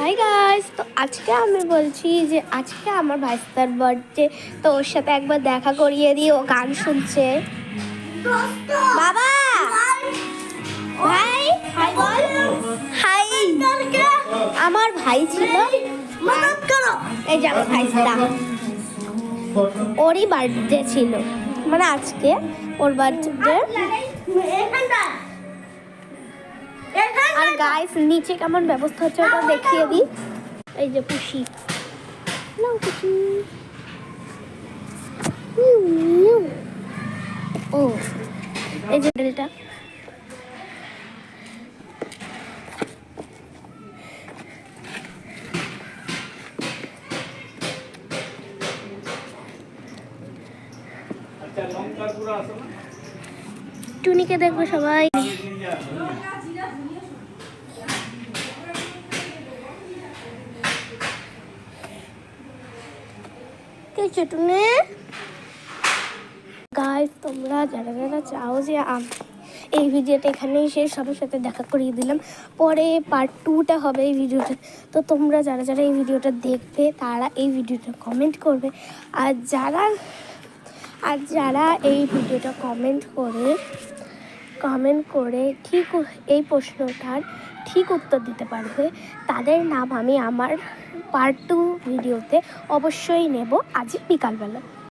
Hi guys, তো আজকে আমি বলছি যে আজকে আমার ভাইস্তার বার্থডে, তো ওর সাথে একবার দেখা করিয়ে দিই। ও গান শুনছে। বাবা ভাই হাই বল। হাই, আমার ভাই ছিল। এই যে আমার ভাইস্তা, ওরই বার্থডে ছিল, মানে আজকে ওর বার্থডে। আর গাইস নিচে কেমন ব্যবস্থা হচ্ছে ওটা দেখিয়ে দিই। এই যে পুষি, ও এই যে ডেলটা। টুনিকে দেখবে সবাই। গাইস তোমরা যারা যারা চাও যে এই ভিডিওটা এখানেই শেষ, সবার সাথে দেখা করিয়ে দিলাম। পরে পার্ট 2টা হবে এই ভিডিওটা। তো তোমরা যারা যারা এই ভিডিওটা দেখবে তারা এই ভিডিওটা কমেন্ট করবে। আর যারা এই ভিডিওটা কমেন্ট করে ঠিক এই প্রশ্নটার ঠিক উত্তর দিতে পারবে, তাদের নাম আমি আমার পার্ট 2 ভিডিওতে অবশ্যই নেব আজ বিকালবেলা।